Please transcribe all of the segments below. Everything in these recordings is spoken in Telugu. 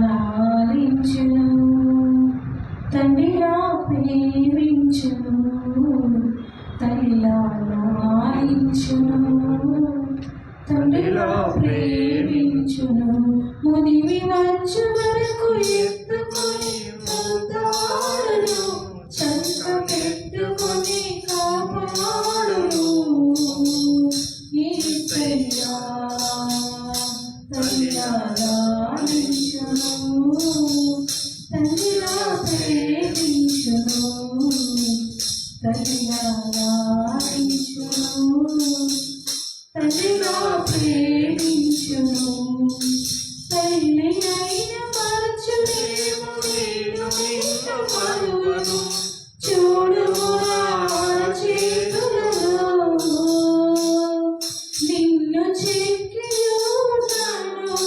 తగిలాలించును తండ్రిలా ప్రేమించును తగిలాలించును తండ్రిలా ప్రేమించును మునివి మంచు వరకు ఎత్తుకొని ముద్దాడును చంక పెట్టుకొని కాపాడును యేసయ్యా తగిలాలించును తండ్రిలా ప్రేమించును తగిలాలించును తండ్రిలా ప్రేమించును తల్లినైన మరచులేము నేను నిన్ను మరువను చూడుము నా చేతులలో నిన్ను చెక్కియున్నాను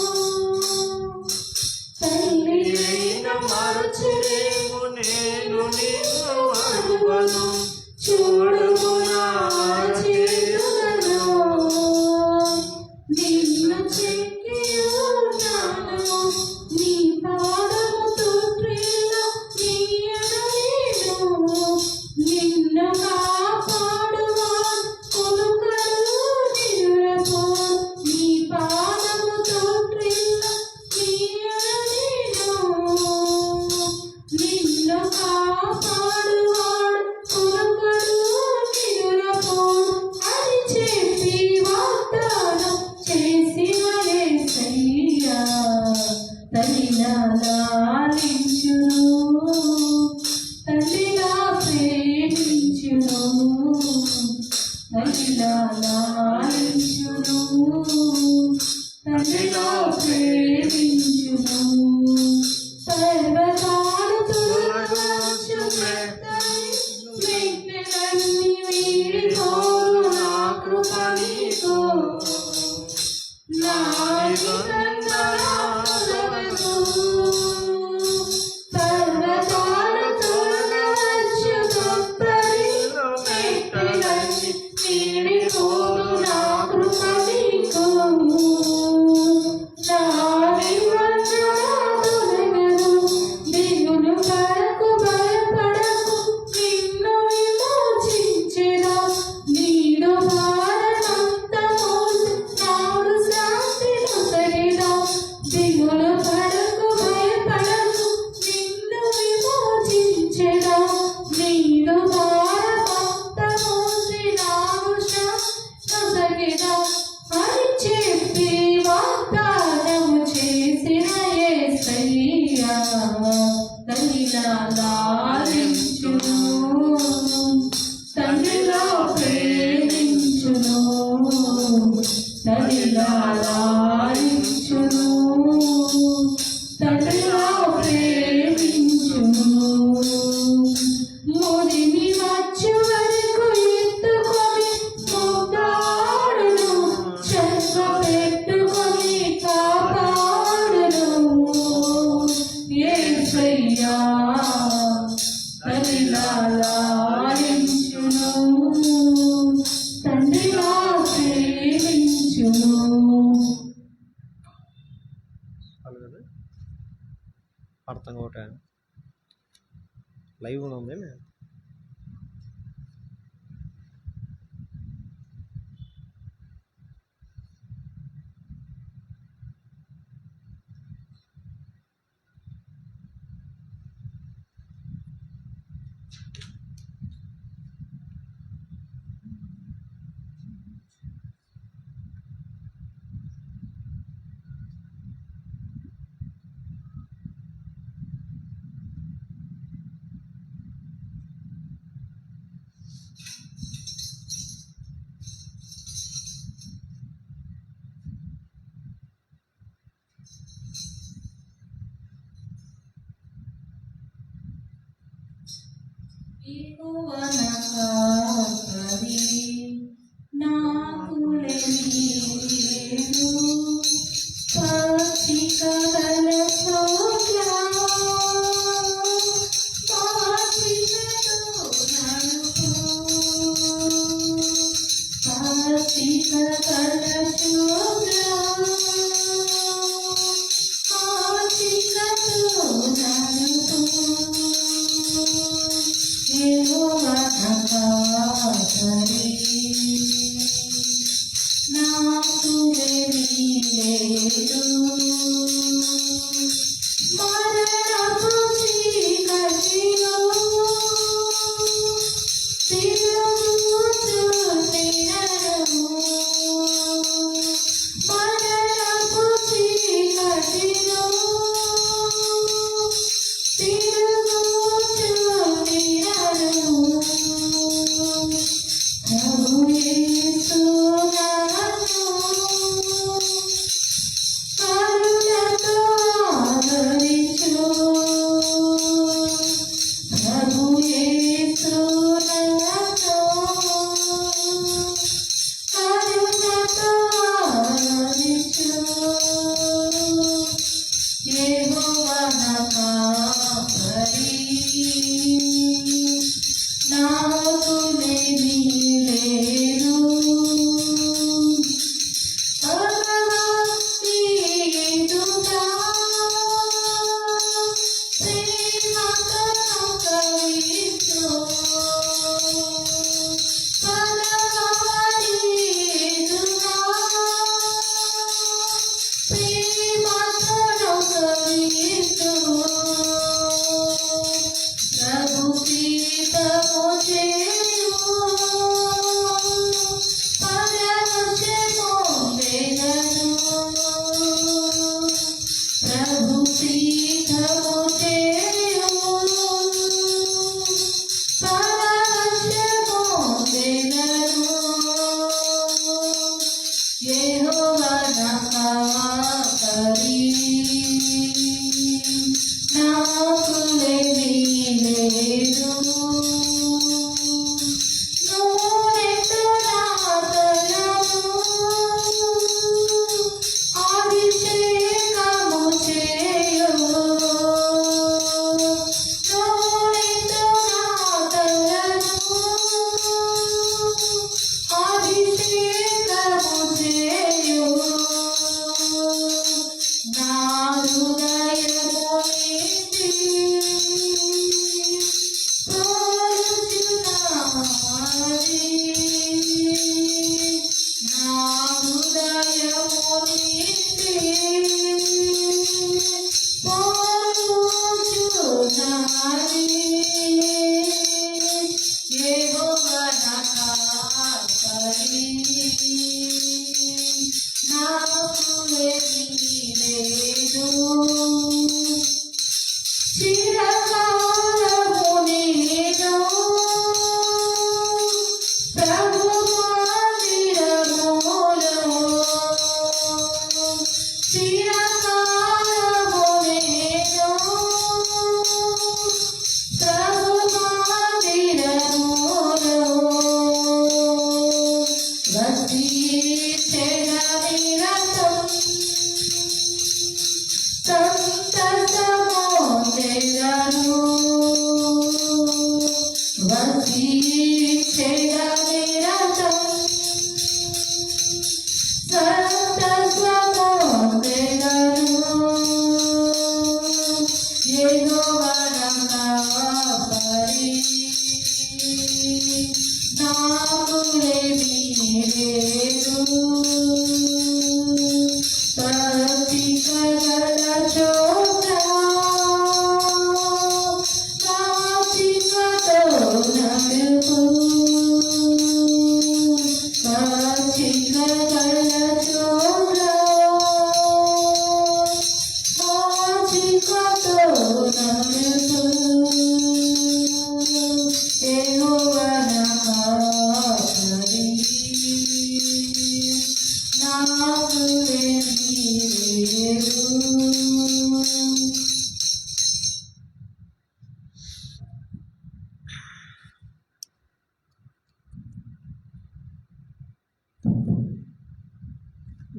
తల్లినైన మరచులేము నేను నిన్ను మరువను చూడుము నా చేతులలో నిన్ను చెక్కియున్నాను నీ పాదముతో క్రీడ నీయడలేను నిన్ను కాపాడువాడు కొలుకడు నిరపో నీ పాదముతో క్రీడ నీయడలేను నిన్ను కాపాడువాడు కొలుకడు నిరపో అని చెప్పి వాగ్దానం చేసిన యేసయ్యా తగిలాలించును తండ్రిలా ప్రేమించును తగిలాలించును తండ్రిలా ప్రేమించును పర్వతాలు తొలగించు మెట్టెలన్నీ వీడిపోను నా కృప నీకు పర్వతాలు తొలగించు మెట్టెలన్నీ వీడిపోను నా కృప నీకు దిగులు పడకు భయపడకు నిన్ను విమోచించెదా నీడు భారమంత మోసి నాడు శాంతి నొసగిదా దిగులు పడకు భయపడకు నిన్ను విమోచించెదా నీడు భారమంత మోసి నాడు శాంతి నొసగిదా అని చెప్పి వాగ్దానము చేసిన యేసయ్యా తగిలాలించును తండ్రిలా ప్రేమించును తగిలాలించును తండ్రిలా ప్రేమించును ముదిమి వచ్చు వరకు ఎత్తుకొని ముద్దాడును చంక పెట్టుకొని కాపాడును యేసయ్యా తగిలాలించును తండ్రిలా ప్రేమించును. అర్థం కావటం లైవ్ ఉంది Thank you.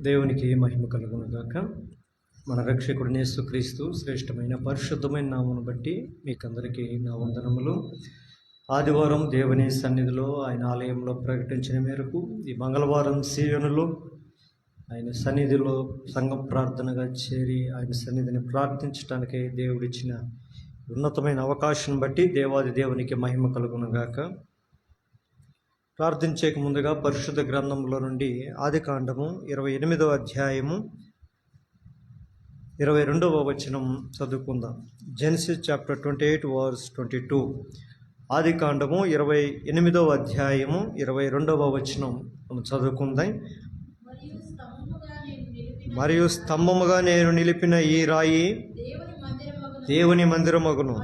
దేవునికి మహిమ కలుగును గాక. మన రక్షకుడు యేసుక్రీస్తు శ్రేష్టమైన పరిశుద్ధమైన నామమును బట్టి మీకందరికీ నా వందనములు. ఆదివారం దేవుని సన్నిధిలో ఆయన ఆలయంలో ప్రకటించిన మేరకు ఈ మంగళవారం సీయోనులో ఆయన సన్నిధిలో సంఘ ప్రార్థనగా చేరి ఆయన సన్నిధిని ప్రార్థించడానికై దేవుడిచ్చిన ఉన్నతమైన అవకాశం బట్టి దేవాది దేవునికి మహిమ కలుగును గాక. ప్రార్థించేక ముందుగా పరిశుద్ధ గ్రంథంలో నుండి ఆదికాండము 28వ అధ్యాయము 22వ వచనం చదువుకుందాం. Genesis chapter 28 verse 22. ఆదికాండము 28వ అధ్యాయము 22వ వచనం మనం చదువుకుందాం. మరియు స్తంభముగా నేను నిలిపిన ఈ రాయి దేవుని మందిరమగును,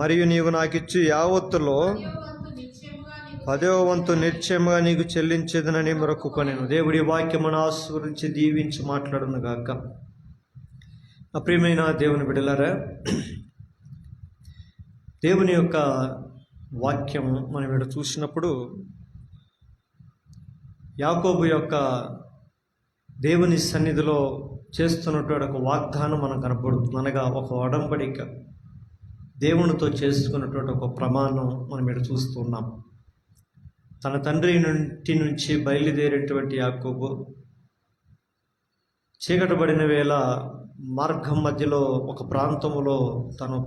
మరియు నీవు నాకిచ్చు యావత్తులో 10వ వంతు నిశ్చయముగా నీకు చెల్లించేదనని మొరక్కుకొనెను. దేవుడి వాక్యమును ఆశీర్వదించి దీవించి మాట్లాడును గాక. అప్రియమైన దేవుని బిడ్డలారా, దేవుని యొక్క వాక్యం మనం ఇక్కడ చూసినప్పుడు యాకోబు యొక్క దేవుని సన్నిధిలో చేస్తున్నటువంటి ఒక వాగ్దానం మనకు కనపడుతుంది. అనగా ఒక ఒడంబడిక, దేవునితో చేసుకున్నటువంటి ఒక ప్రమాణం మనం ఇక్కడ చూస్తున్నాం. తన తండ్రి ఇంటి నుంచి బయలుదేరేటువంటి యాకోబు చీకటబడిన వేళ మార్గం మధ్యలో ఒక ప్రాంతంలో తను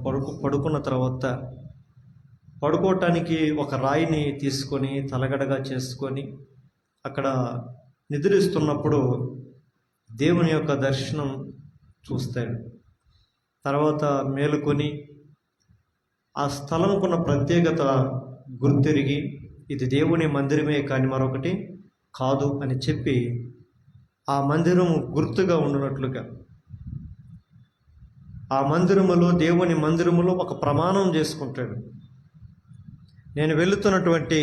పడుకున్న తర్వాత పడుకోవటానికి ఒక రాయిని తీసుకొని తలగడగా చేసుకొని అక్కడ నిద్రిస్తున్నప్పుడు దేవుని యొక్క దర్శనం చూస్తాడు. తర్వాత మేలుకొని ఆ స్థలంకున్న ప్రత్యేకత గుర్తిరిగి ఇది దేవుని మందిరమే కానీ మరొకటి కాదు అని చెప్పి ఆ మందిరము గుర్తుగా ఉండునట్లుగా ఆ మందిరములో, దేవుని మందిరములో ఒక ప్రమాణం చేసుకుంటాడు. నేను వెళుతున్నటువంటి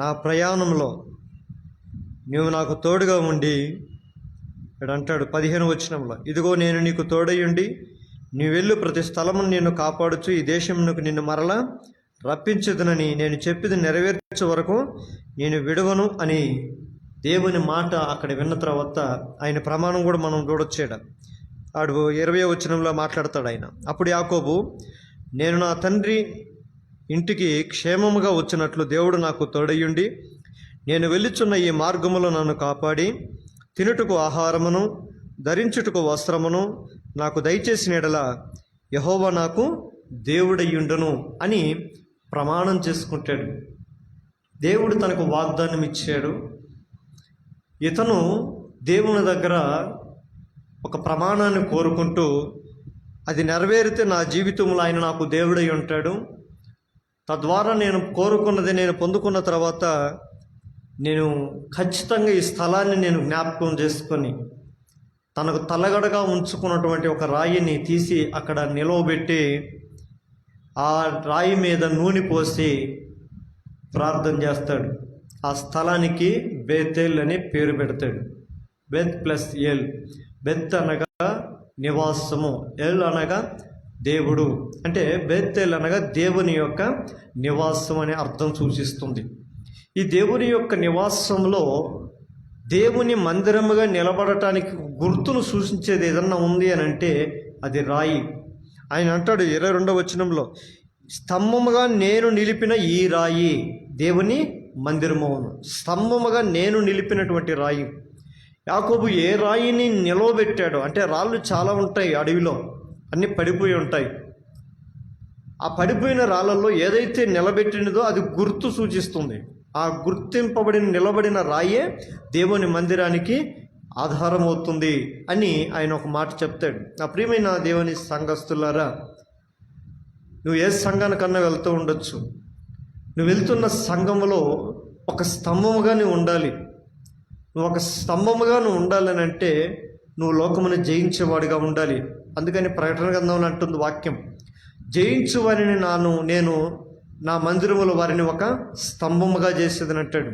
నా ప్రయాణంలో నీవు నాకు తోడుగా ఉండి, ఇక్కడ అంటాడు 15వ వచనంలో, ఇదిగో నేను నీకు తోడయుండి నీ వెళ్ళు ప్రతి స్థలమును నేను కాపాడుచు ఈ దేశమునకు నిన్ను మరలా రప్పించదునని నేను చెప్పేది నెరవేర్చే వరకు నేను విడవను అని దేవుని మాట అక్కడ విన్న తర్వాత ఆయన ప్రమాణం కూడా మనం చూడొచ్చాడు. ఆడు 20వ వచనంలో మాట్లాడతాడు ఆయన. అప్పుడు యాకోబు, నేను నా తండ్రి ఇంటికి క్షేమముగా వచ్చినట్లు దేవుడు నాకు తోడయుండి నేను వెళ్ళుచున్న ఈ మార్గములో నన్ను కాపాడి తినుటకు ఆహారమును ధరించుటకు వస్త్రమును నాకు దయచేసిన యెడల యెహోవా నాకు దేవుడయ్యుండును అని ప్రమాణం చేసుకుంటాడు. దేవుడు తనకు వాగ్దానం ఇచ్చాడు. ఇతను దేవుని దగ్గర ఒక ప్రమాణాన్ని కోరుకుంటూ అది నెరవేరితే నా జీవితంలో ఆయన నాకు దేవుడై ఉంటాడు, తద్వారా నేను కోరుకున్నది నేను పొందుకున్న తర్వాత నేను ఖచ్చితంగా ఈ స్థలాన్ని నేను జ్ఞాపకం చేసుకొని తనకు తలగడగా ఉంచుకున్నటువంటి ఒక రాయిని తీసి అక్కడ నిలవబెట్టి ఆ రాయి మీద నూనె పోసి ప్రార్థన చేస్తాడు. ఆ స్థలానికి బేతేల్ అని పేరు పెడతాడు. Beth plus L. బెత్ అనగా నివాసము, ఎల్ అనగా దేవుడు. అంటే బేతేల్ అనగా దేవుని యొక్క నివాసం అనే అర్థం సూచిస్తుంది. ఈ దేవుని యొక్క నివాసంలో దేవుని మందిరముగా నిలబడటానికి గుర్తును సూచించేది ఏదన్నా ఉంది అని అంటే అది రాయి. ఆయన అంటాడు 22వ వచనంలో, స్తంభముగా నేను నిలిపిన ఈ రాయి దేవుని మందిరమవును. స్తంభముగా నేను నిలిపినటువంటి రాయి. యాకోబు ఏ రాయిని నిలవబెట్టాడు అంటే, రాళ్ళు చాలా ఉంటాయి అడవిలో, అన్నీ పడిపోయి ఉంటాయి. ఆ పడిపోయిన రాళ్ళల్లో ఏదైతే నిలబెట్టినదో అది గుర్తు సూచిస్తుంది. ఆ గుర్తింపబడిన నిలబడిన రాయే దేవుని మందిరానికి ఆధారం అవుతుంది అని ఆయన ఒక మాట చెప్తాడు. నా ప్రియమైన దేవుని సంఘస్థులారా, నువ్వు ఏ సంఘానికన్నా వెళ్తూ ఉండొచ్చు. నువ్వు వెళ్తున్న సంఘములో ఒక స్తంభముగా నువ్వు ఉండాలి. నువ్వు ఒక స్తంభముగా నువ్వు ఉండాలని అంటే నువ్వు లోకమును జయించేవాడిగా ఉండాలి. అందుకని ప్రకటన గ్రంథంలో అంటుంది వాక్యం, జయించు వారిని నేను నా మందిరములో వారిని ఒక స్తంభముగా చేసేదని అంటాడు.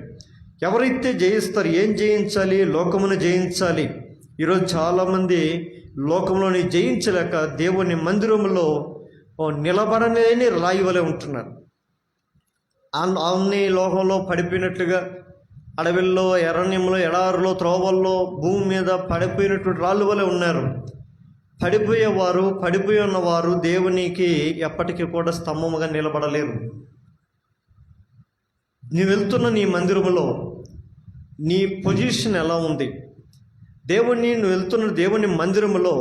ఎవరైతే జయిస్తారు, ఏం జయించాలి? లోకమును జయించాలి. ఈరోజు చాలామంది లోకంలోని జయించలేక దేవుని మందిరములో నిలబడలేని రాయి వలె ఉంటున్నారు. అన్ని లోకంలో పడిపోయినట్లుగా అడవిల్లో, ఎరణ్యంలో, ఎడారులో, త్రోవల్లో, భూమి మీద పడిపోయినటువంటి రాళ్ళు వలె ఉన్నారు. పడిపోయి ఉన్నవారు దేవునికి ఎప్పటికీ కూడా స్తంభముగా నిలబడలేరు. నువ్వు వెళ్తున్న నీ మందిరములో నీ పొజిషన్ ఎలా ఉంది? నువ్వు వెళ్తున్న దేవుని మందిరములో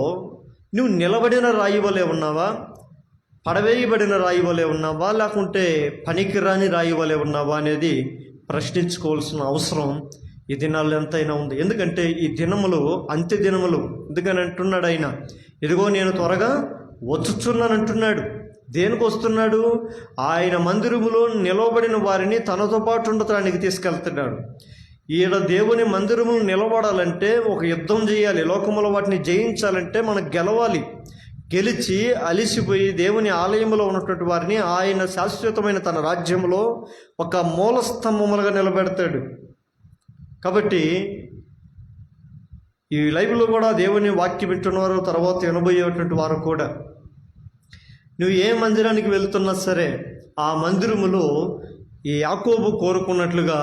నువ్వు నిలబడిన రాయి వలె ఉన్నావా? పడవేయబడిన రాయి వలె ఉన్నావా, లేకుంటే పనికిరాని రాయి వలె ఉన్నావా అనేది ప్రశ్నించుకోవాల్సిన అవసరం ఈ దినాల్లో ఎంతైనా ఉంది. ఎందుకంటే ఈ దినములు అంత్య దినములు. ఎందుకని అంటున్నాడు ఆయన, ఇదిగో నేను త్వరగా వచ్చుచున్నాను అంటున్నాడు. దేనికి వస్తున్నాడు? ఆయన మందిరములో నిలవబడిన వారిని తనతో పాటు ఉండటానికి తీసుకెళ్తున్నాడు. ఈడ దేవుని మందిరములు నిలబడాలంటే ఒక యుద్ధం చేయాలి. లోకములో వాటిని జయించాలంటే మనం గెలవాలి. గెలిచి అలిసిపోయి దేవుని ఆలయంలో ఉన్నటువంటి వారిని ఆయన శాశ్వతమైన తన రాజ్యంలో ఒక మూల స్తంభములుగా నిలబెడతాడు. కాబట్టి ఈ లైవ్లో కూడా దేవుని వాక్యం వింటున్నవారు, తర్వాత వినబోయేటువంటి వారు కూడా, నువ్వు ఏ మందిరానికి వెళ్తున్నా సరే ఆ మందిరములో ఈ యాకోబు కోరుకున్నట్లుగా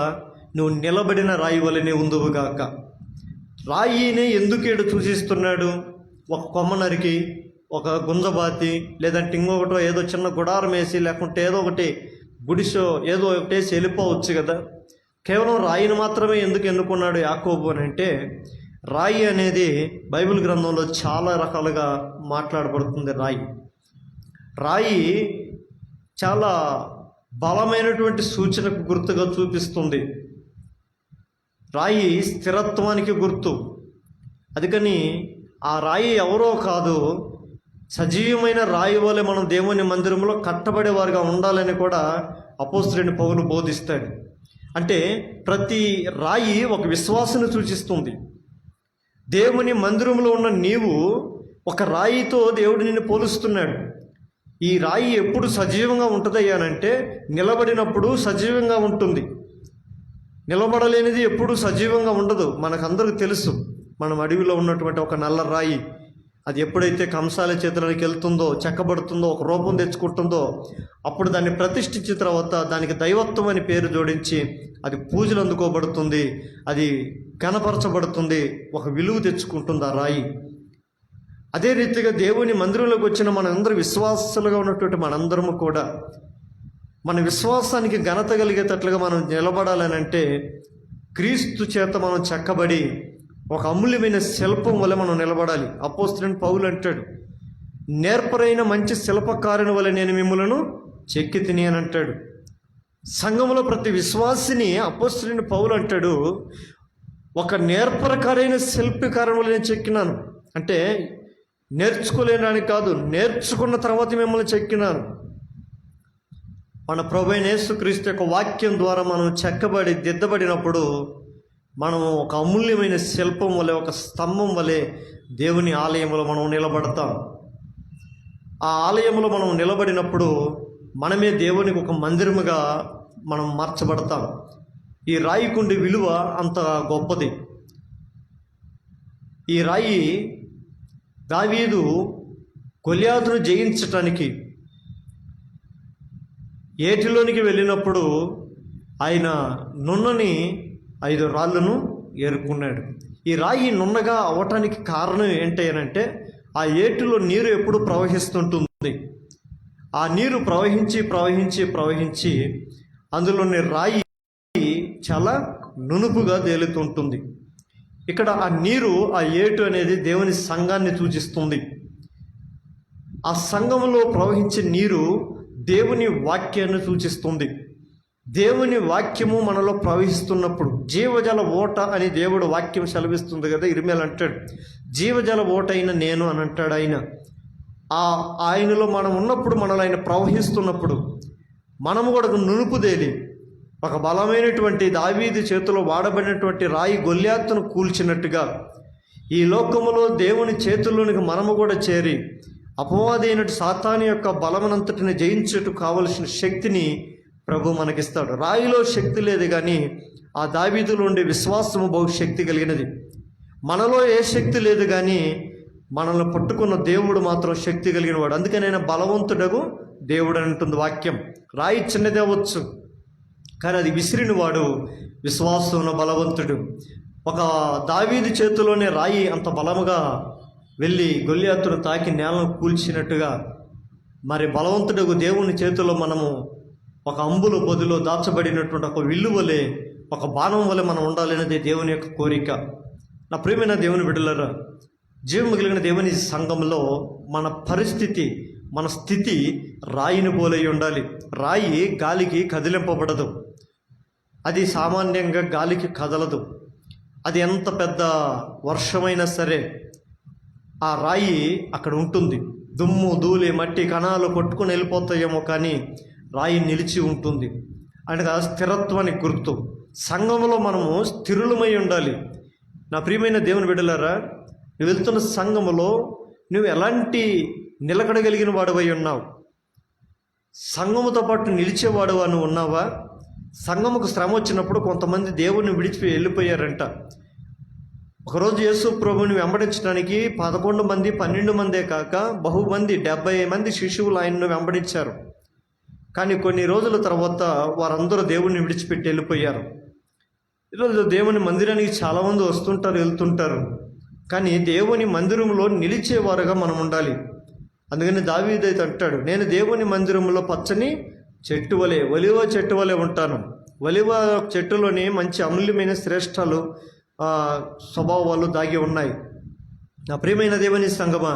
నువ్వు నిలబడిన రాయి వలెనే ఉందువుగాక. రాయినే ఎందుకు ఏడు సూచిస్తున్నాడు? ఒక కొమ్మ నరికి, ఒక గుంజబాతి, లేదంటే ఇంకొకటో ఏదో చిన్న గుడారం వేసి, లేకుంటే ఏదో ఒకటి గుడిసో ఏదో ఒకటి వేసి వెళ్ళిపోవచ్చు కదా. కేవలం రాయిని మాత్రమే ఎందుకు ఎన్నుకున్నాడు యాకోబు అని అంటే, రాయి అనేది బైబిల్ గ్రంథంలో చాలా రకాలుగా మాట్లాడబడుతుంది. రాయి చాలా బలమైనటువంటి సూచనకు గుర్తుగా చూపిస్తుంది. రాయి స్థిరత్వానికి గుర్తు. అందుకని ఆ రాయి ఎవరో కాదు, సజీవమైన రాయి వలె మనం దేవుని మందిరంలో కట్టబడేవారుగా ఉండాలని కూడా అపోస్తలుడైన పౌలు బోధిస్తాడు. అంటే ప్రతి రాయి ఒక విశ్వాసాన్ని సూచిస్తుంది. దేవుని మందిరంలో ఉన్న నీవు ఒక రాయితో దేవుడు నిన్ను పోలుస్తున్నాడు. ఈ రాయి ఎప్పుడు సజీవంగా ఉంటుందయ్యానంటే నిలబడినప్పుడు సజీవంగా ఉంటుంది. నిలబడలేనిది ఎప్పుడు సజీవంగా ఉండదు. మనకందరికీ తెలుసు, మనం అడవిలో ఉన్నటువంటి ఒక నల్ల రాయి, అది ఎప్పుడైతే కంసాల చేతులకి వెళ్తుందో, చెక్కబడుతుందో, ఒక రూపం తెచ్చుకుంటుందో, అప్పుడు దాన్ని ప్రతిష్ఠించిన తర్వాత దానికి దైవత్వం అని పేరు జోడించి అది పూజలు అందుకోబడుతుంది, అది కనపరచబడుతుంది, ఒక విలువ తెచ్చుకుంటుంది ఆ రాయి. అదే రీతిగా దేవుని మందిరంలోకి వచ్చిన మనందరూ విశ్వాసాలుగా ఉన్నటువంటి మనందరము కూడా మన విశ్వాసానికి ఘనత కలిగేటట్లుగా మనం నిలబడాలని అంటే క్రీస్తు చేత మనం చెక్కబడి ఒక అమూల్యమైన శిల్పం వల్ల మనం నిలబడాలి. అపోస్తలుడైన పౌలు అంటాడు, నేర్పరైన మంచి శిల్పకారుని వల్ల నేను మిమ్ములను చెక్కి తిని అని అంటాడు. సంఘంలో ప్రతి విశ్వాసిని అపోస్తలుడైన పౌలు అంటాడు, ఒక నేర్పరకారైన శిల్పకారుని వల్ల నేను చెక్కినాను. అంటే నేర్చుకోలేనని కాదు, నేర్చుకున్న తర్వాత మిమ్మల్ని చెక్కినాను. మన ప్రభువైన యేసుక్రీస్తు యొక్క వాక్యం ద్వారా మనం చెక్కబడి దిద్దబడినప్పుడు మనం ఒక అమూల్యమైన శిల్పం వలె, ఒక స్తంభం వలె దేవుని ఆలయంలో మనం నిలబడతాం. ఆ ఆలయంలో మనం నిలబడినప్పుడు మనమే దేవునికి ఒక మందిరముగా మనం మార్చబడతాం. ఈ రాయికుండి విలువ అంత గొప్పది. ఈ రాయి దావీదు గొల్యాతును జయించటానికి ఏటిలోనికి వెళ్ళినప్పుడు ఆయన నున్నని 5 రాళ్ళను ఏరుకున్నాడు. ఈ రాయి నున్నగా అవటానికి కారణం ఏంటంటే ఆ ఏటిలో నీరు ఎప్పుడు ప్రవహిస్తుంటుంది. ఆ నీరు ప్రవహించి ప్రవహించి ప్రవహించి అందులోని రాయి చాలా నునుపుగా తేలుతుంటుంది. ఇక్కడ ఆ నీరు, ఆ ఏటు అనేది దేవుని సంఘాన్ని సూచిస్తుంది. ఆ సంఘంలో ప్రవహించే నీరు దేవుని వాక్యాన్ని సూచిస్తుంది. దేవుని వాక్యము మనలో ప్రవహిస్తున్నప్పుడు జీవజల ఓట అని దేవుడు వాక్యం సెలవిస్తుంది కదా. ఇర్మీయా అంటాడు, జీవజల ఓట అయిన నేను అని అంటాడు ఆయన. ఆయనలో మనం ఉన్నప్పుడు, మనలో ఆయన ప్రవహిస్తున్నప్పుడు మనము కూడా నునుపుదేలి ఒక బలమైనటువంటి దావీదు చేతిలో వాడబడినటువంటి రాయి గొల్యాతును కూల్చినట్టుగా ఈ లోకములో దేవుని చేతుల్లోనికి మనము కూడా చేరి అపవాది అయినట్టు సాతాను యొక్క బలమనంతటిని జయించుటకు కావలసిన శక్తిని ప్రభు మనకిస్తాడు. రాయిలో శక్తి లేదు, కానీ ఆ దావీదులో ఉండే విశ్వాసము బహుశక్తి కలిగినది. మనలో ఏ శక్తి లేదు, కానీ మనల్ని పట్టుకున్న దేవుడు మాత్రం శక్తి కలిగిన వాడు. అందుకని ఆయన బలవంతుడగు దేవుడు అని అంటుంది వాక్యం. రాయి చిన్నదే అవ్వచ్చు, కానీ అది విసిరిన వాడు విశ్వాసమున బలవంతుడు. ఒక దావీదు చేతిలోనే రాయి అంత బలముగా వెళ్ళి గొల్యాతును తాకి నేలను కూల్చినట్టుగా మరి బలవంతుడగు దేవుని చేతిలో మనము ఒక అంబుల పొదిలో దాచబడినటువంటి ఒక విల్లు వలె, ఒక బాణం వలె మనం ఉండాలనేది దేవుని యొక్క కోరిక. నా ప్రియమైన దేవుని బిడ్డలారా, జీవము కలిగిన దేవుని సంఘంలో మన పరిస్థితి, మన స్థితి రాయిని పోలై ఉండాలి. రాయి గాలికి కదిలింపబడదు, అది సామాన్యంగా గాలికి కదలదు. అది ఎంత పెద్ద వర్షమైనా సరే ఆ రాయి అక్కడ ఉంటుంది. దుమ్ము ధూళి మట్టి కణాలు కొట్టుకుని వెళ్ళిపోతాయేమో, కానీ రాయి నిలిచి ఉంటుంది. అనగా స్థిరత్వానికి గుర్తు. సంఘంలో మనము స్థిరులమై ఉండాలి. నా ప్రియమైన దేవుని బిడ్డలారా, నువ్వు వెళ్తున్న సంఘములో నువ్వు ఎలాంటి నిలకడగలిగిన వాడువై ఉన్నావు? సంఘముతో పాటు నిలిచేవాడు నువ్వు ఉన్నావా? సంఘముకు శ్రమ వచ్చినప్పుడు కొంతమంది దేవుని విడిచిపోయి వెళ్ళిపోయారంట. ఒకరోజు యేసు ప్రభువుని వెంబడించడానికి 11 మంది 12 మందే కాక బహుమంది 70 మంది శిష్యువులు ఆయన్ను వెంబడించారు. కానీ కొన్ని రోజుల తర్వాత వారందరూ దేవుని విడిచిపెట్టి వెళ్ళిపోయారు. ఈరోజు దేవుని మందిరానికి చాలామంది వస్తుంటారు, వెళ్తుంటారు, కానీ దేవుని మందిరంలో నిలిచేవారుగా మనం ఉండాలి. అందుకని దావీదు అయితే అంటాడు, నేను దేవుని మందిరంలో పచ్చని చెట్టు వలె, ఒలివ చెట్టు వలె ఉంటాను. ఒలివ చెట్టులోని మంచి అమూల్యమైన శ్రేష్టాలు స్వభావాలు దాగి ఉన్నాయి. నా ప్రియమైన దేవుని సంగమా,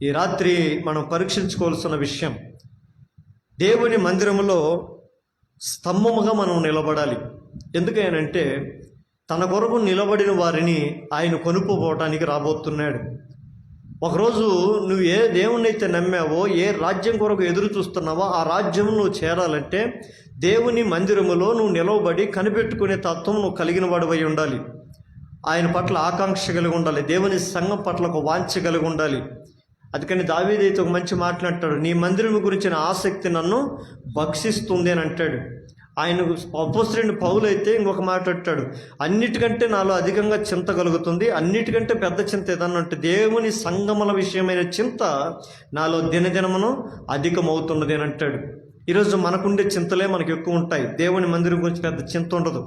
ఈ రాత్రి మనం పరీక్షించుకోవాల్సిన విషయం, దేవుని మందిరంలో స్తంభముగా మనం నిలబడాలి. ఎందుకనంటే తన కొరకు నిలబడిన వారిని ఆయన కొనుక్కోవటానికి రాబోతున్నాడు. ఒకరోజు నువ్వు ఏ దేవుణ్ణి అయితే నమ్మావో, ఏ రాజ్యం కొరకు ఎదురు చూస్తున్నావో ఆ రాజ్యం నువ్వు చేరాలంటే దేవుని మందిరములో నువ్వు నిలవబడి కనిపెట్టుకునే తత్వం నువ్వు కలిగిన వాడివై ఉండాలి. ఆయన పట్ల ఆకాంక్ష కలిగి ఉండాలి. దేవుని సంఘం పట్ల ఒక వాంఛ కలిగి ఉండాలి. అందుకని దావీదు అయితే ఒక మంచి మాట్లాడతాడు, నీ మందిరం గురించిన ఆసక్తి నన్ను భక్షిస్తుంది అని అంటాడు. ఆయన అపోస్తలుడైన పౌలు అయితే ఇంకొక మాట అంటాడు, అన్నిటికంటే నాలో అధికంగా చింత కలుగుతుంది, అన్నిటికంటే పెద్ద చింత ఏదన్నా అంటే దేవుని సంగముల విషయమైన చింత నాలో దినదినమును అధికమవుతున్నది అని అంటాడు. ఈరోజు మనకుండే చింతలే మనకు ఎక్కువ ఉంటాయి. దేవుని మందిరం గురించి పెద్ద చింత ఉండదు.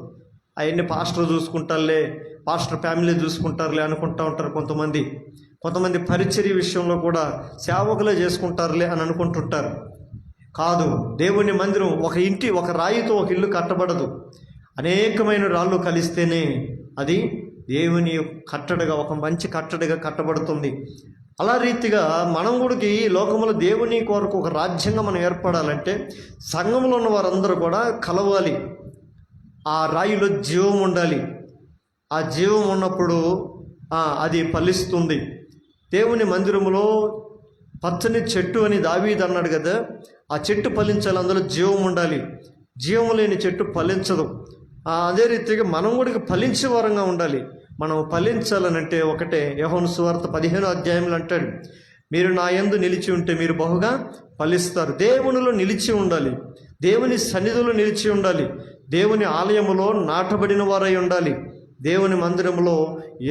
అవన్నీ పాస్టర్ చూసుకుంటారులే, పాస్టర్ ఫ్యామిలీ చూసుకుంటారులే అనుకుంటూ ఉంటారు కొంతమంది. పరిచర్య విషయంలో కూడా సేవకులే చేసుకుంటారులే అని అనుకుంటుంటారు. కాదు, దేవుని మందిరం ఒక రాయితో ఒక ఇల్లు కట్టబడదు. అనేకమైన రాళ్ళు కలిస్తేనే అది దేవుని కట్టడగా, ఒక మంచి కట్టడగా కట్టబడుతుంది. అలా రీతిగా మనం కూడా ఈ లోకంలో దేవుని కొరకు ఒక రాజ్యంగా మనం ఏర్పడాలంటే సంఘంలో ఉన్న వారందరూ కూడా కలవాలి. ఆ రాయిలో జీవం ఉండాలి. ఆ జీవం ఉన్నప్పుడు అది ఫలిస్తుంది. దేవుని మందిరంలో పచ్చని చెట్టు అని దావీదు అన్నాడు కదా, ఆ చెట్టు ఫలించాలి, అందులో జీవం ఉండాలి. జీవం లేని చెట్టు ఫలించదు. అదే రీతిగా మనం కూడా ఫలించే వారంగా ఉండాలి. మనం ఫలించాలనంటే ఒకటే, యోహాను సువార్త 15వ అధ్యాయంలో అంటాడు, మీరు నా యందు నిలిచి ఉంటే మీరు బహుగా ఫలిస్తారు. దేవునిలో నిలిచి ఉండాలి, దేవుని సన్నిధిలో నిలిచి ఉండాలి, దేవుని ఆలయములో నాటబడిన వారై ఉండాలి, దేవుని మందిరంలో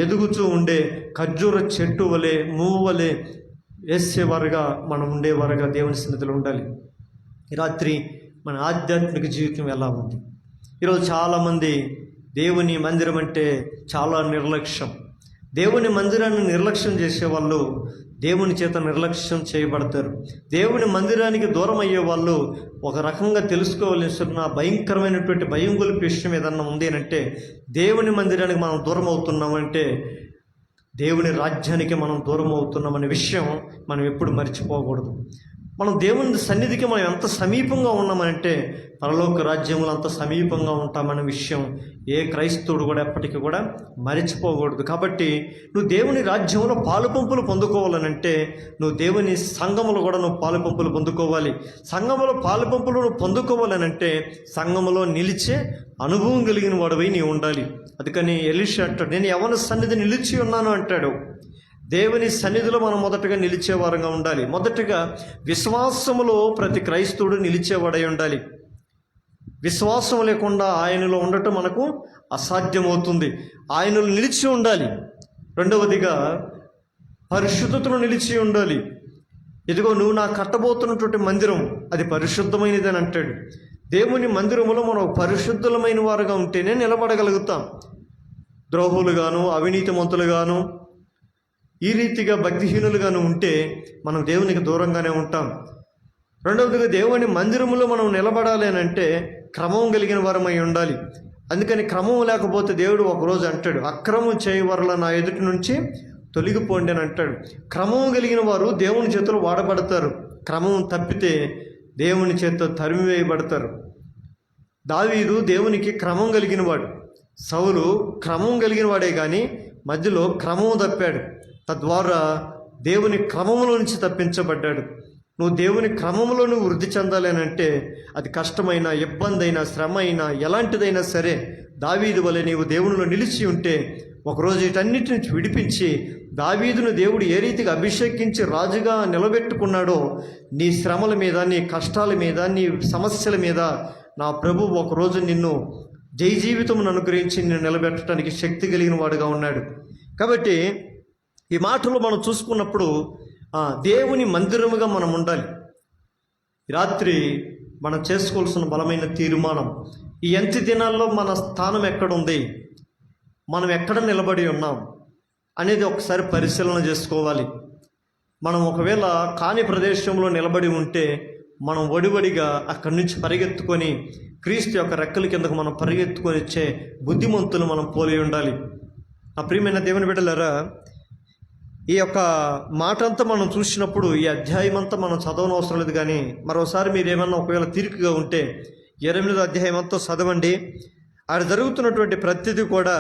ఎదుగుతూ ఉండే ఖర్జూర చెట్టు వలె మూవు వలె వేసేవారుగా మనం ఉండేవారుగా దేవుని సన్నిధిలో ఉండాలి. ఈ రాత్రి మన ఆధ్యాత్మిక జీవితం ఎలా ఉంది? ఈరోజు చాలామంది దేవుని మందిరం అంటే చాలా నిర్లక్ష్యం. దేవుని మందిరాన్ని నిర్లక్ష్యం చేసేవాళ్ళు దేవుని చేత నిర్లక్ష్యం చేయబడతారు. దేవుని మందిరానికి దూరం అయ్యే వాళ్ళు ఒక రకంగా తెలుసుకోవాల్సిన భయంకరమైనటువంటి భయం గొలిపే విషయం ఏదన్నా ఉంది అంటే, దేవుని మందిరానికి మనం దూరం అవుతున్నామంటే దేవుని రాజ్యానికి మనం దూరం అవుతున్నామనే విషయం మనం ఎప్పుడు మర్చిపోకూడదు. మనం దేవుని సన్నిధికి మనం ఎంత సమీపంగా ఉన్నామంటే పరలోక రాజ్యములు అంత సమీపంగా ఉంటామనే విషయం ఏ క్రైస్తవుడు కూడా ఎప్పటికీ కూడా మరిచిపోకూడదు. కాబట్టి నువ్వు దేవుని రాజ్యంలో పాలుపంపులు పొందుకోవాలనంటే నువ్వు దేవుని సంఘములో కూడా నువ్వు పాలుపంపులు పొందుకోవాలి. సంఘములో పాలుపంపులు నువ్వు పొందుకోవాలనంటే సంఘములో నిలిచే అనుభవం కలిగిన వాడివై నీవు ఉండాలి. అందుకని ఎలీషా అంటాడు, నేను యెహోవా సన్నిధి నిలిచి ఉన్నాను అంటాడు. దేవుని సన్నిధిలో మనం మొదటగా నిలిచేవారంగా ఉండాలి. మొదటగా విశ్వాసములో ప్రతి క్రైస్తవుడు నిలిచేవాడై ఉండాలి. విశ్వాసం లేకుండా ఆయనలో ఉండటం మనకు అసాధ్యమవుతుంది. ఆయనలో నిలిచి ఉండాలి. రెండవదిగా పరిశుద్ధతలో నిలిచి ఉండాలి. ఇదిగో నువ్వు నా కట్టబోతున్నటువంటి మందిరం అది పరిశుద్ధమైనది అని అంటాడు. దేవుని మందిరములో మనం పరిశుద్ధమైన వారుగా ఉంటేనే నిలబడగలుగుతాం. ద్రోహులుగాను అవినీతిమంతులుగాను ఈ రీతిగా భక్తిహీనులుగాను ఉంటే మనం దేవునికి దూరంగానే ఉంటాం. రెండవదిగా దేవుని మందిరములో మనం నిలబడాలి అని అంటే క్రమం కలిగిన వారమై ఉండాలి. అందుకని క్రమం లేకపోతే దేవుడు ఒకరోజు అంటాడు, అక్రమం చేయవరల నా ఎదుటి నుంచి తొలగిపోండి అని అంటాడు. క్రమం కలిగిన వారు దేవుని చేతులు వాడబడతారు. క్రమం తప్పితే దేవుని చేత తరిమివేయబడతారు. దావీదు దేవునికి క్రమం కలిగిన వాడు, సౌలు క్రమం కలిగిన వాడే కానీ మధ్యలో క్రమం తప్పాడు. తద్వారా దేవుని క్రమంలో నుంచి తప్పించబడ్డాడు. నువ్వు దేవుని క్రమంలో నువ్వు వృద్ధి చెందాలేనంటే అది కష్టమైన, ఇబ్బంది అయినా, శ్రమ అయినా, ఎలాంటిదైనా సరే దావీదు వలె నీవు దేవునిలో నిలిచి ఉంటే ఒకరోజు వీటన్నిటి నుంచి విడిపించి దావీదును దేవుడు ఏ రీతిగా అభిషేకించి రాజుగా నిలబెట్టుకున్నాడో నీ శ్రమల మీద, నీ కష్టాల మీద, నీ సమస్యల మీద నా ప్రభువు ఒకరోజు నిన్ను జై జీవితమును అనుగ్రహించి నిన్ను నిలబెట్టడానికి శక్తి కలిగిన వాడుగా ఉన్నాడు. కాబట్టి ఈ మాటలు మనం చూసుకున్నప్పుడు దేవుని మందిరముగా మనం ఉండాలి. ఈ రాత్రి మనం చేసుకోవాల్సిన బలమైన తీర్మానం, ఈ అంత్య దినాల్లో మన స్థానం ఎక్కడుంది, మనం ఎక్కడ నిలబడి ఉన్నాం అనేది ఒకసారి పరిశీలన చేసుకోవాలి. మనం ఒకవేళ కాని ప్రదేశంలో నిలబడి ఉంటే మనం వడివడిగా అక్కడి నుంచి పరిగెత్తుకొని క్రీస్తు యొక్క రెక్కల కిందకు మనం పరిగెత్తుకొని వచ్చే బుద్ధిమంతులు మనం పోలి ఉండాలి. ఆ ప్రియమైన దేవుని బిడ్డలారా, ఈ యొక్క మాట అంతా మనం చూసినప్పుడు ఈ అధ్యాయం అంతా మనం చదవనవసరం లేదు. కానీ మరోసారి మీరు ఏమన్నా ఒకవేళ తీరికగా ఉంటే 8వ అధ్యాయం అంతా చదవండి. ఆడ జరుగుతున్నటువంటి ప్రతిదీ కూడా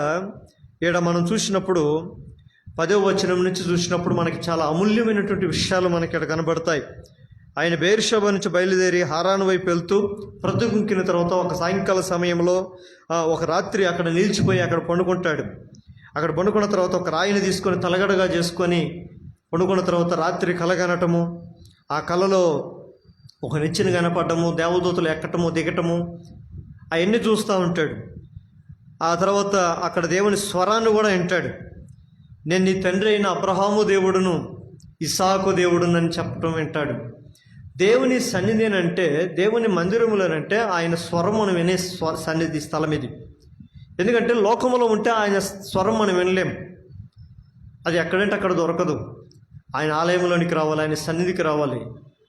ఈడ మనం చూసినప్పుడు 10వ వచనం నుంచి చూసినప్పుడు మనకి చాలా అమూల్యమైనటువంటి విషయాలు మనకి ఇక్కడ కనబడతాయి. ఆయన బెయేర్షెబా నుంచి బయలుదేరి హారాను వైపు వెళ్తూ ప్రొద్దుగుంకిన తర్వాత ఒక సాయంకాల సమయంలో ఒక రాత్రి అక్కడ నిలిచిపోయి అక్కడ పండుకుంటాడు. అక్కడ పండుకున్న తర్వాత ఒక రాయిని తీసుకొని తలగడగా చేసుకొని పండుకున్న తర్వాత రాత్రి కలగనటము, ఆ కలలో ఒక నిచ్చెన కనపడము, దేవదూతలు ఎక్కటము దిగటము అవన్నీ చూస్తూ ఉంటాడు. ఆ తర్వాత అక్కడ దేవుని స్వరాన్ని కూడా వింటాడు. నేను నీ తండ్రి అయిన అబ్రహాము దేవుడును ఇస్సాకు దేవుడును అని చెప్పటం వింటాడు. దేవుని సన్నిధి అంటే, దేవుని మందిరములనంటే ఆయన స్వరం మనం వినే సన్నిధి స్థలం ఇది. ఎందుకంటే లోకములో ఉంటే ఆయన స్వరం మనం వినలేం, అది ఎక్కడంటే అక్కడ దొరకదు. ఆయన ఆలయంలోనికి రావాలి, ఆయన సన్నిధికి రావాలి.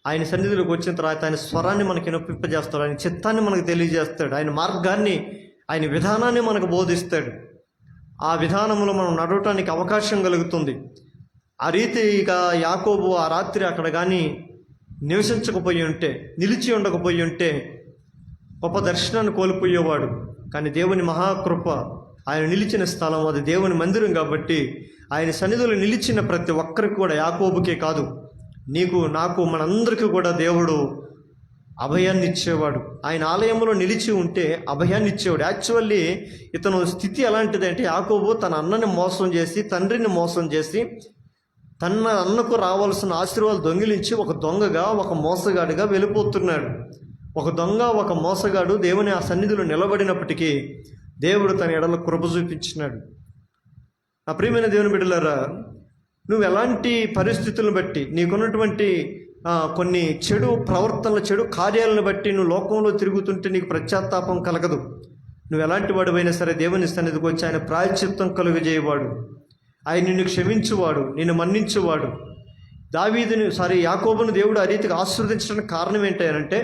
ఆయన సన్నిధిలోకి వచ్చిన తర్వాత ఆయన స్వరాన్ని మనకి నొప్పింపజేస్తాడు, ఆయన చిత్తాన్ని మనకు తెలియజేస్తాడు, ఆయన మార్గాన్ని, ఆయన విధానాన్ని మనకు బోధిస్తాడు. ఆ విధానంలో మనం నడవటానికి అవకాశం కలుగుతుంది. ఆ రీతిగా యాకోబు ఆ రాత్రి అక్కడ కానీ నివసించకపోయి ఉంటే, నిలిచి ఉండకపోయి ఉంటే గొప్ప దర్శనాన్ని కోల్పోయేవాడు. కానీ దేవుని మహాకృప, ఆయన నిలిచిన స్థలం అది దేవుని మందిరం కాబట్టి ఆయన సన్నిధిలో నిలిచిన ప్రతి ఒక్కరికి కూడా, యాకోబుకే కాదు నీకు నాకు మనందరికీ కూడా దేవుడు అభయాన్ని ఇచ్చేవాడు. ఆయన ఆలయంలో నిలిచి ఉంటే అభయాన్ని ఇచ్చేవాడు. యాక్చువల్లీ ఇతను స్థితి ఎలాంటిది అంటే, యాకోబు తన అన్నని మోసం చేసి, తండ్రిని మోసం చేసి, తన అన్నకు రావాల్సిన ఆశీర్వాదాలు దొంగిలించి ఒక దొంగగా, ఒక మోసగాడిగా వెళ్ళిపోతున్నాడు. ఒక దొంగ, ఒక మోసగాడు దేవుని ఆ సన్నిధిలో నిలబడినప్పటికీ దేవుడు తన ఎడల కృప చూపించినాడు. ఆ ప్రియమైన దేవుని బిడ్డలారా, నువ్వు ఎలాంటి పరిస్థితులను బట్టి, నీకున్నటువంటి కొన్ని చెడు ప్రవర్తనలు, చెడు కార్యాలను బట్టి నువ్వు లోకంలో తిరుగుతుంటే నీకు పశ్చాత్తాపం కలగదు. నువ్వు ఎలాంటి వాడివైనా సరే దేవుని సన్నిధికి వచ్చి ఆయన ప్రాయశ్చిత్తం కలుగజేయవాడు, ఆయన నిన్ను క్షమించువాడు, నిన్ను మన్నించువాడు. యాకోబును దేవుడు ఆ రీతిగా ఆశీర్వదించడానికి కారణం ఏంటంటే,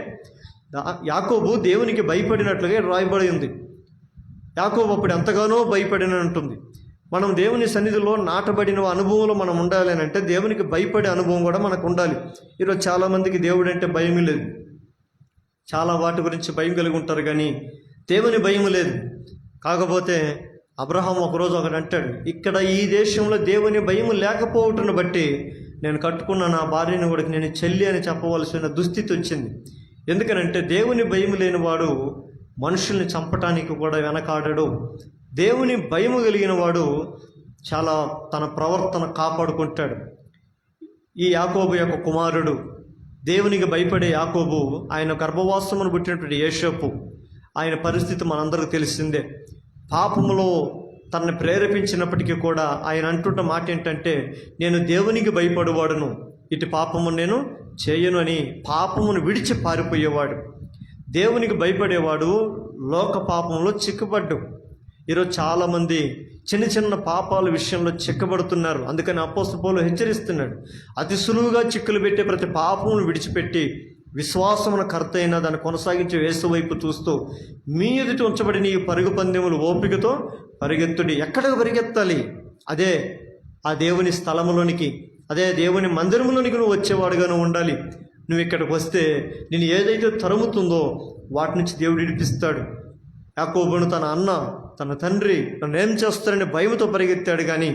యాకోబు దేవునికి భయపడినట్లుగా రాయబడి ఉంది. యాకోబు అప్పుడు ఎంతగానో భయపడిన ఉంటుంది. మనం దేవుని సన్నిధిలో నాటబడిన అనుభవంలో మనం ఉండాలి అని అంటే దేవునికి భయపడే అనుభవం కూడా మనకు ఉండాలి. ఈరోజు చాలామందికి దేవుడు అంటే భయం లేదు, చాలా వాటి గురించి భయం కలిగి ఉంటారు, కానీ దేవుని భయం లేదు. కాకపోతే అబ్రహాం ఒకరోజు ఒకటి అంటాడు, ఇక్కడ ఈ దేశంలో దేవుని భయం లేకపోవటను బట్టి నేను కట్టుకున్న నా భార్యను కూడా నేను చెల్లి అని చెప్పవలసిన దుస్థితి వచ్చింది. ఎందుకనంటే దేవుని భయం లేనివాడు మనుషుల్ని చంపటానికి కూడా వెనకాడడు. దేవుని భయము కలిగిన వాడు చాలా తన ప్రవర్తన కాపాడుకుంటాడు. ఈ యాకోబు యొక్క కుమారుడు, దేవునికి భయపడే యాకోబు, ఆయన గర్భవాసమును పుట్టినటువంటి యోసేపు, ఆయన పరిస్థితి మనందరికీ తెలిసిందే. పాపములో తనని ప్రేరేపించినప్పటికీ కూడా ఆయన అంటున్న మాట ఏంటంటే, నేను దేవునికి భయపడేవాడును, ఇటు పాపము నేను చేయను అని పాపమును విడిచి పారిపోయేవాడు. దేవునికి భయపడేవాడు లోక పాపంలో చిక్కుపడ్డు. ఈరోజు చాలామంది చిన్న చిన్న పాపాల విషయంలో చిక్కబడుతున్నారు. అందుకని అపోస్తలుడు పౌలు హెచ్చరిస్తున్నాడు, అతి సులువుగా చిక్కులు పెట్టే ప్రతి పాపమును విడిచిపెట్టి విశ్వాసమున కర్త అయినా దాన్ని కొనసాగించే యేసు వైపు చూస్తూ మీ ఎదుట ఉంచబడిన ఈ పరుగు పందెములు ఓపికతో పరిగెత్తుడి. ఎక్కడికి పరిగెత్తాలి? అదే ఆ దేవుని స్థలములోనికి, అదే దేవుని మందిరములోనికి నువ్వు వచ్చేవాడుగా నువ్వు ఉండాలి. నువ్వు ఇక్కడికి వస్తే నేను ఏదైతే తరుముతుందో వాటి నుంచి దేవుడు విడిపిస్తాడు. యాకోబును తన అన్న, తన తండ్రి నన్ను ఏం చేస్తారని భయంతో పరిగెత్తాడు. కానీ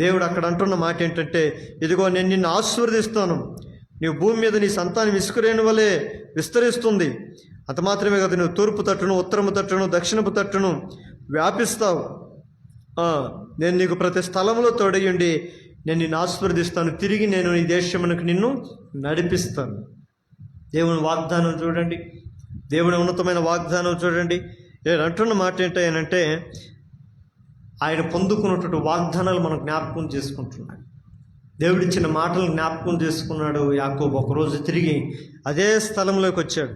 దేవుడు అక్కడ అంటున్న మాట ఏంటంటే, ఇదిగో నేను నిన్ను ఆశీర్వదిస్తాను, నీవు భూమి మీద నీ సంతానం ఇసుకరేణి వలె విస్తరిస్తుంది. అంత మాత్రమే కాదు, నువ్వు తూర్పు తట్టును, ఉత్తరము తట్టును, దక్షిణపు తట్టును వ్యాపిస్తావు. నేను నీకు ప్రతి స్థలంలో తోడయుండి నేను నిన్ను ఆశీర్వదిస్తాను, తిరిగి నేను ఈ దేశమునకు నిన్ను నడిపిస్తాను. దేవుని వాగ్దానం చూడండి, దేవుని ఉన్నతమైన వాగ్దానం చూడండి. నేను అంటున్న మాట ఏంటంటే, ఆయన పొందుకున్నటువంటి వాగ్దానాలు మనం జ్ఞాపకం చేసుకుంటున్నాడు. దేవుడిచ్చిన మాటలు జ్ఞాపకం చేసుకున్నాడు యాకోబు. ఒకరోజు తిరిగి అదే స్థలంలోకి వచ్చాడు.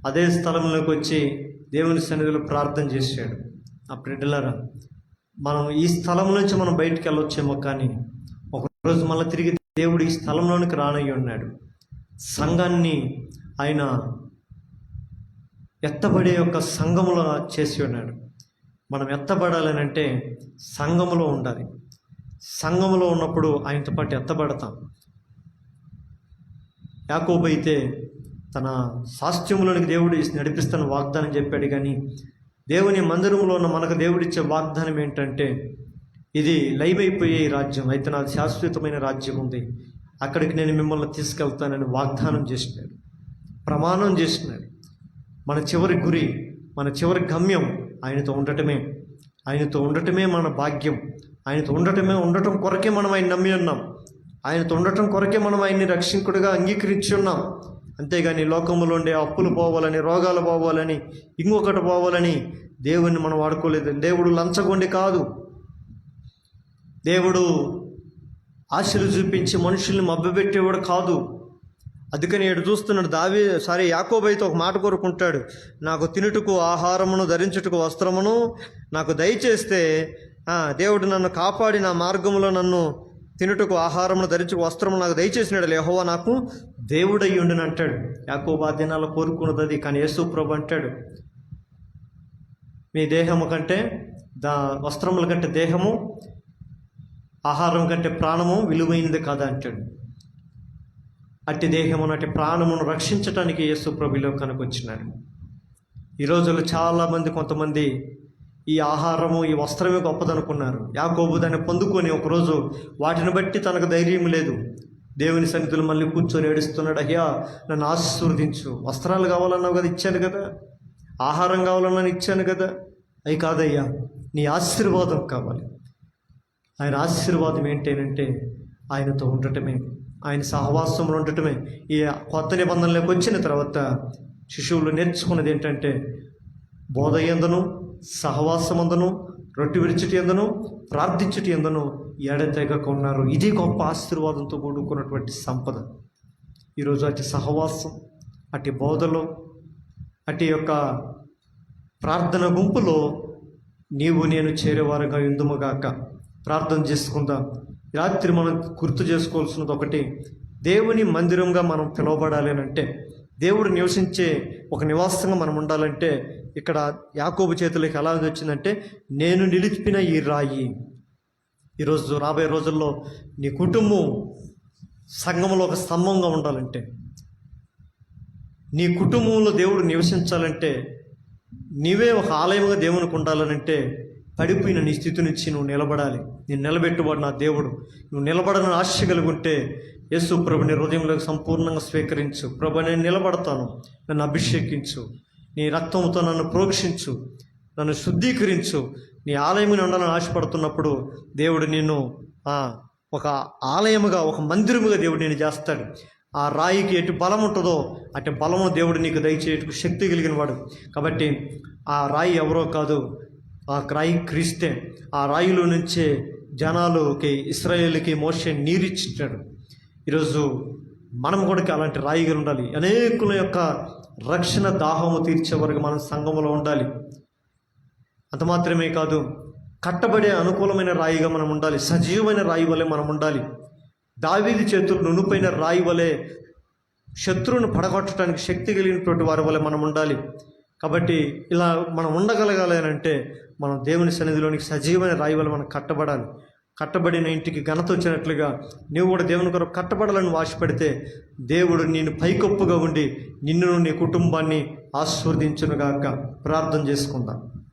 అదే స్థలంలోకి వచ్చి దేవుని సన్నిధిలో ప్రార్థన చేశాడు. ఆ బిడ్డలారా, మనం ఈ స్థలం నుంచి మనం బయటికి వెళ్ళొచ్చేమో, కానీ ఒకరోజు మళ్ళీ తిరిగి దేవుడు ఈ స్థలంలోనికి రానయ్యి ఉన్నాడు. సంఘాన్ని ఆయన ఎత్తబడే యొక్క సంఘములో చేసి ఉన్నాడు. మనం ఎత్తబడాలని అంటే సంఘములో ఉండాలి. సంఘములో ఉన్నప్పుడు ఆయనతో పాటు ఎత్తబడతాం. యాకోబు అయితే తన సాస్త్యములోనికి దేవుడు నడిపిస్తాను వాగ్దానం చెప్పాడు. కానీ దేవుని మందిరంలో ఉన్న మనకు దేవుడిచ్చే వాగ్దానం ఏంటంటే, ఇది లైవ్ అయిపోయే రాజ్యం, అయితే నాది శాశ్వతమైన రాజ్యం ఉంది, అక్కడికి నేను మిమ్మల్ని తీసుకెళ్తానని వాగ్దానం చేసినాడు, ప్రమాణం చేసినాడు. మన చివరి గురి, మన చివరి గమ్యం ఆయనతో ఉండటమే. ఆయనతో ఉండటమే మన భాగ్యం. ఆయనతో ఉండటం కొరకే మనం ఆయన నమ్మి ఉన్నాం. ఆయనతో ఉండటం కొరకే మనం ఆయన్ని రక్షకుడిగా అంగీకరించి ఉన్నాం. అంతేగాని లోకములో ఉండే అప్పులు పోవాలని, రోగాలు పోవాలని, ఇంకొకటి పోవాలని దేవుణ్ణి మనం వాడుకోలేదు. దేవుడు లంచగొండి కాదు. దేవుడు ఆశలు చూపించి మనుషుల్ని మభ్యపెట్టేవాడు కాదు. అందుకని ఏడు చూస్తున్నాడు యాకోబు అయితే ఒక మాట కోరుకుంటాడు, నాకు తినుటకు ఆహారమును, ధరించుటకు వస్త్రమును నాకు దయచేస్తే దేవుడు నన్ను కాపాడి నా మార్గంలో నన్ను తినుటకు ఆహారమును, ధరించుకు వస్త్రము నాకు దయచేసినాడు యెహోవా నాకు దేవుడయ్యుండును అంటాడు. యాకోబు ఆ దినాల్లో కోరుకున్నది అది. కానీ యేసు ప్రభు అంటాడు, మీ దేహము కంటే వస్త్రముల కంటే దేహము, ఆహారం కంటే ప్రాణము విలువైనది కాదా అంటాడు. అట్టి దేహమును, అట్టి ప్రాణమును రక్షించటానికి యేసు ప్రభు లోకానికి వచ్చినాడు. ఈ రోజుల్లో చాలామంది, కొంతమంది ఈ ఆహారము, ఈ వస్త్రమే గొప్పదనుకున్నారు. యాకోబు దాన్ని పొందుకొని ఒకరోజు వాటిని బట్టి తనకు ధైర్యం లేదు. దేవుని సన్నిధిలో మళ్ళీ కూర్చొని ఏడుస్తున్నాడు, అయ్యా నన్ను ఆశీర్వదించు, వస్త్రాలు కావాలన్నావు కదా ఇచ్చాను కదా, ఆహారం కావాలన్నా ఇచ్చాను కదా, అవి కాదయ్యా నీ ఆశీర్వాదం కావాలి. ఆయన ఆశీర్వాదం ఏంటంటే ఆయనతో ఉండటమే, ఆయన సహవాసంలో ఉండటమే. ఈ కొత్త నిబంధనలోకి వచ్చిన తర్వాత శిశువులు నేర్చుకున్నది ఏంటంటే, బోధ యందును, సహవాసమందును, రొట్టె విరుచుటి యందును, ప్రార్థించుటి యందును ఎడతెగక ఉన్నారు. ఇది గొప్ప ఆశీర్వాదంతో కూడుకున్నటువంటి సంపద. ఈరోజు అటు సహవాసం, అటు బోధలో, అటు యొక్క ప్రార్థన గుంపులో నీవు నేను చేరేవారుగా ఉందుముగాక. ప్రార్థన చేసుకుందాం. రాత్రి మనం గుర్తు చేసుకోవాల్సినది ఒకటి, దేవుని మందిరంగా మనం పిలువబడాలి అంటే, దేవుడు నివసించే ఒక నివాసంగా మనం ఉండాలంటే, ఇక్కడ యాకోబు చేతులకి ఎలా వచ్చిందంటే, నేను నిలిపిన ఈ రాయి. ఈరోజు రాబోయే రోజుల్లో నీ కుటుంబం సంఘంలో ఒక స్తంభంగా ఉండాలంటే, నీ కుటుంబంలో దేవుడు నివసించాలంటే, నీవే ఒక ఆలయంగా దేవునికి ఉండాలనంటే, పడిపోయిన నీ స్థితి నుంచి నువ్వు నిలబడాలి. నేను నిలబెట్టుబడి నా దేవుడు, నువ్వు నిలబడని ఆశ కలిగి ఉంటే యేసు ప్రభుని హృదయంలోకి సంపూర్ణంగా స్వీకరించు. ప్రభు నేను నిలబడతాను, నన్ను అభిషేకించు, నీ రక్తంతో నన్ను ప్రోక్షించు, నన్ను శుద్ధీకరించు. నీ ఆలయముని ఉండాలని ఆశపడుతున్నప్పుడు దేవుడు నిన్ను ఒక ఆలయముగా, ఒక మందిరముగా దేవుడు నేను చేస్తాడు. ఆ రాయికి ఎటు బలం ఉంటుందో అటు బలము దేవుడు నీకు దయచేయటకు శక్తి కలిగిన వాడు. కాబట్టి ఆ రాయి ఎవరో కాదు, ఆ రాయి క్రీస్తే. ఆ రాయిలో నుంచే జనాలకి, ఇశ్రాయేలుకి మోషే నీరిచ్చాడు. ఈరోజు మనం కూడా అలాంటి రాయిగా ఉండాలి. అనేకుల యొక్క రక్షణ దాహము తీర్చే వరకు మనం సంఘంలో ఉండాలి. అంత మాత్రమే కాదు, కట్టబడే అనుకూలమైన రాయిగా మనం ఉండాలి. సజీవమైన రాయి వలె మనం ఉండాలి. దావీదు చేతులు నునుపైన రాయి వలె శత్రువును పడగొట్టడానికి శక్తి కలిగినటువంటి వారి వలె మనం ఉండాలి. కాబట్టి ఇలా మనం ఉండగలగాలి అంటే మనం దేవుని సన్నిధిలోనికి సజీవమైన రాయి వల్ల మనం కట్టబడాలి. కట్టబడిన ఇంటికి ఘనత వచ్చినట్లుగా నీవు కూడా దేవుని కొరకు కట్టబడాలని ఆశపడితే దేవుడు నేను పైకొప్పుగా ఉండి నిన్ను నీ కుటుంబాన్ని ఆశీర్వదించునుగాక. ప్రార్థన చేసుకుందాం.